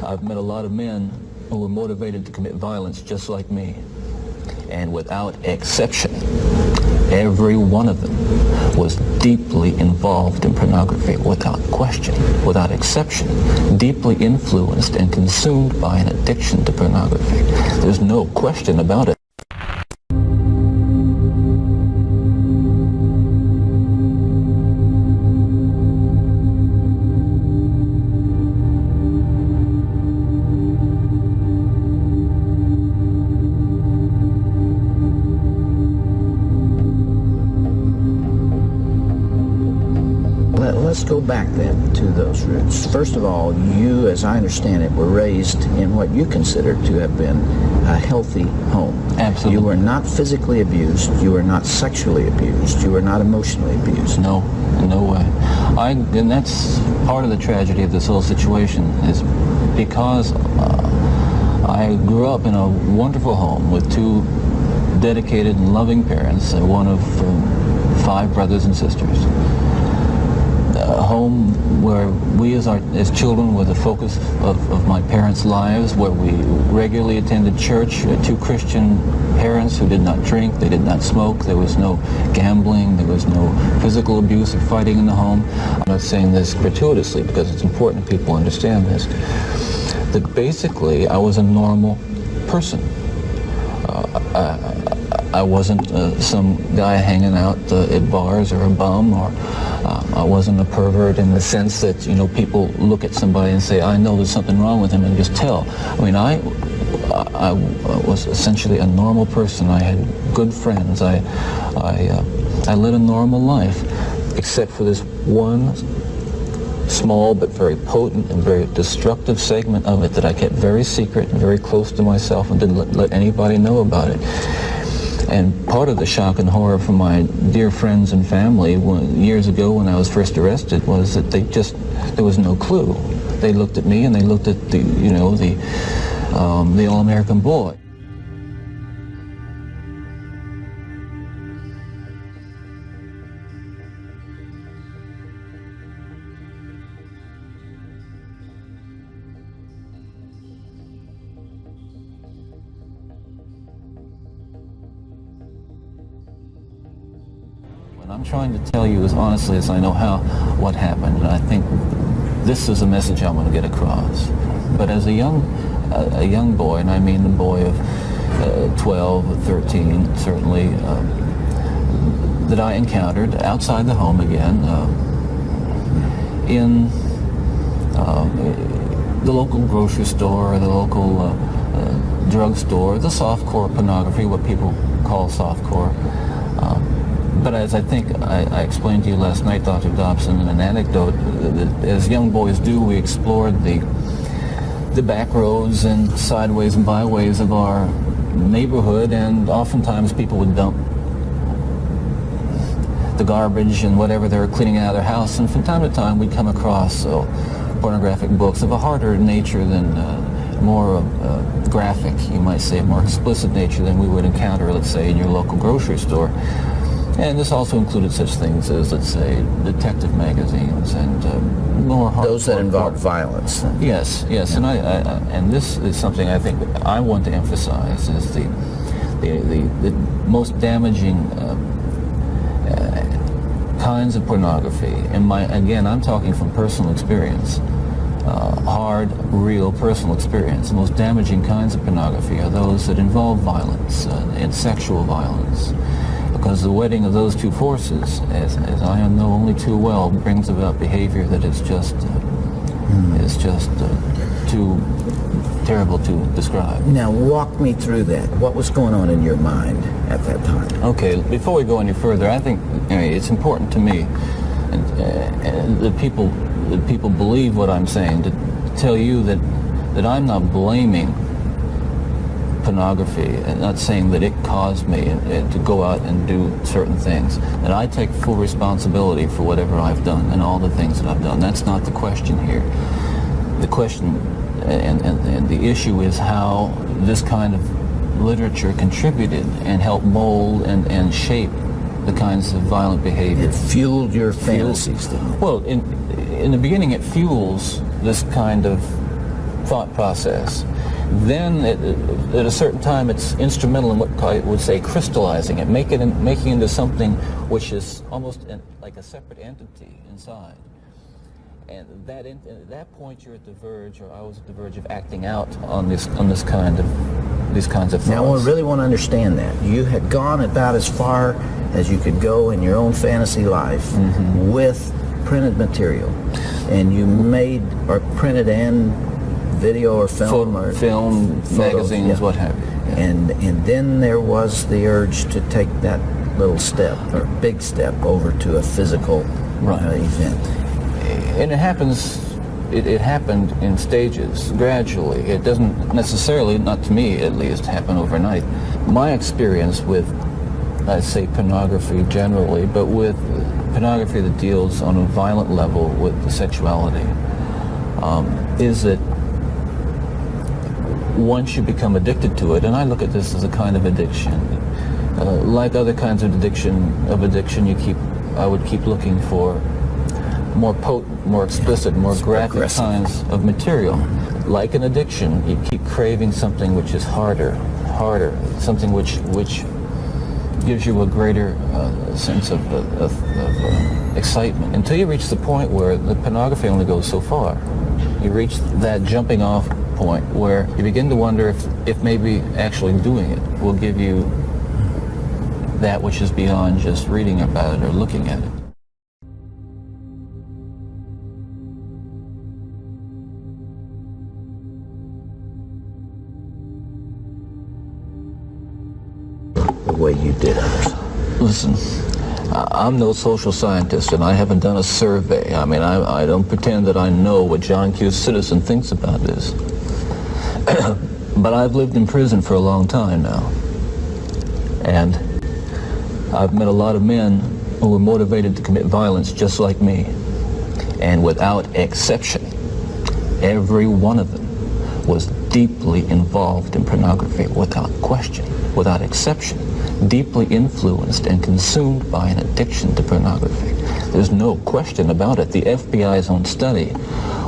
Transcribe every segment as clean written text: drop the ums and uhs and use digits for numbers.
I've met a lot of men who were motivated to commit violence just like me. And without exception, every one of them was deeply involved in pornography, without question, without exception, deeply influenced and consumed by an addiction to pornography. There's no question about it. Let's go back then to those roots. First of all, you, as I understand it, were raised in what you consider to have been a healthy home. Absolutely. You were not physically abused. You were not sexually abused. You were not emotionally abused. No, in no way. And that's part of the tragedy of this whole situation, is because I grew up in a wonderful home with two dedicated and loving parents, and one of 5 brothers and sisters. A home where we as children were the focus of my parents' lives, where we regularly attended church, 2 Christian parents who did not drink, they did not smoke, there was no gambling, there was no physical abuse or fighting in the home. I'm not saying this gratuitously because it's important that people understand this. That basically I was a normal person. I wasn't some guy hanging out at bars or a bum, or I wasn't a pervert in the sense that, you know, people look at somebody and say, I know there's something wrong with him, and just tell. I mean, I was essentially a normal person. I had good friends. I led a normal life, except for this one small but very potent and very destructive segment of it that I kept very secret and very close to myself and didn't let anybody know about it. And part of the shock and horror from my dear friends and family years ago when I was first arrested was that there was no clue. They looked at me and they looked at the all-American boy. I'm trying to tell you as honestly as I know how what happened, and I think this is a message I want to get across. But as a young boy, and I mean the boy of 12 or 13 certainly, that I encountered outside the home again, in the local grocery store, the local drugstore, the softcore pornography, what people call softcore. But as I think I explained to you last night, Dr. Dobson, in an anecdote, that as young boys do, we explored the back roads and sideways and byways of our neighborhood, and oftentimes people would dump the garbage and whatever they were cleaning out of their house, and from time to time we'd come across pornographic books of a harder nature than more graphic, you might say, more explicit nature than we would encounter, let's say, in your local grocery store. And this also included such things as, let's say, detective magazines and more hard. Those that involve violence. Yes, yes, yeah. And this is something I think I want to emphasize is the most damaging kinds of pornography. Again, I'm talking from personal experience, hard, real personal experience. The most damaging kinds of pornography are those that involve violence and sexual violence. Because the wedding of those two forces, as I know only too well, brings about behavior that is just too terrible to describe. Now walk me through that. What was going on in your mind at that time? Okay, before we go any further, I think it's important to me, and that people believe what I'm saying, to tell you that I'm not blaming pornography, and not saying that it caused me to go out and do certain things. And I take full responsibility for whatever I've done and all the things that I've done. That's not the question here. The question and the issue is how this kind of literature contributed and helped mold and shape the kinds of violent behavior. It fueled your fantasies, didn't it? Well, in the beginning it fuels this kind of thought process. Then at a certain time it's instrumental in what I would say crystallizing it, making it into something which is almost like a separate entity inside. And at that point you're at the verge, or I was at the verge of acting out on these kinds of thoughts. Now I really want to understand that. You had gone about as far as you could go in your own fantasy life with printed material. And you made, or printed and video or film, or film, photos, magazines, what have you. Yeah. And then there was the urge to take that little step, or big step, over to a physical event. And it happened in stages, gradually. It doesn't necessarily, not to me at least, happen overnight. My experience with, I'd say, pornography generally, but with pornography that deals on a violent level with the sexuality, is that once you become addicted to it, and I look at this as a kind of addiction, like other kinds of addiction, I would keep looking for more potent, more explicit, more graphic kinds of material. Like an addiction, you keep craving something which is harder, something which gives you a greater sense of excitement, until you reach the point where the pornography only goes so far. You reach that jumping off point where you begin to wonder if maybe actually doing it will give you that which is beyond just reading about it or looking at it. The way you did it. Listen, I'm no social scientist, and I haven't done a survey. I mean, I don't pretend that I know what John Q. Citizen thinks about this. But I've lived in prison for a long time now. And I've met a lot of men who were motivated to commit violence just like me. And without exception, every one of them was deeply involved in pornography, without question, without exception, deeply influenced and consumed by an addiction to pornography. There's no question about it. The FBI's own study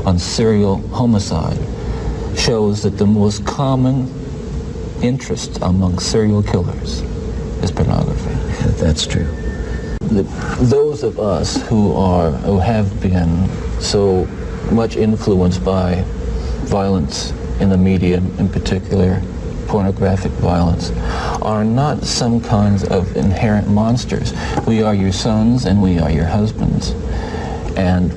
on serial homicide shows that the most common interest among serial killers is pornography. That's true. Those of us who have been so much influenced by violence in the media, in particular pornographic violence, are not some kinds of inherent monsters. We are your sons and we are your husbands. And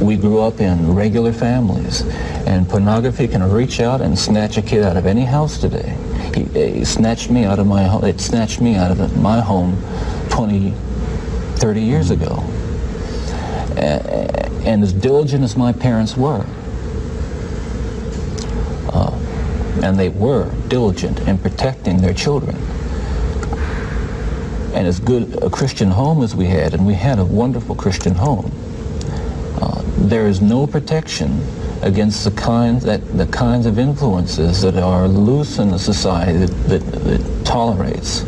we grew up in regular families, and pornography can reach out and snatch a kid out of any house today. It snatched me out of my home. It snatched me out of my home 20, 30 years ago. And as diligent as my parents were, and they were diligent in protecting their children, and as good a Christian home as we had, and we had a wonderful Christian home, there is no protection against the kinds of influences that are loose in a society that tolerates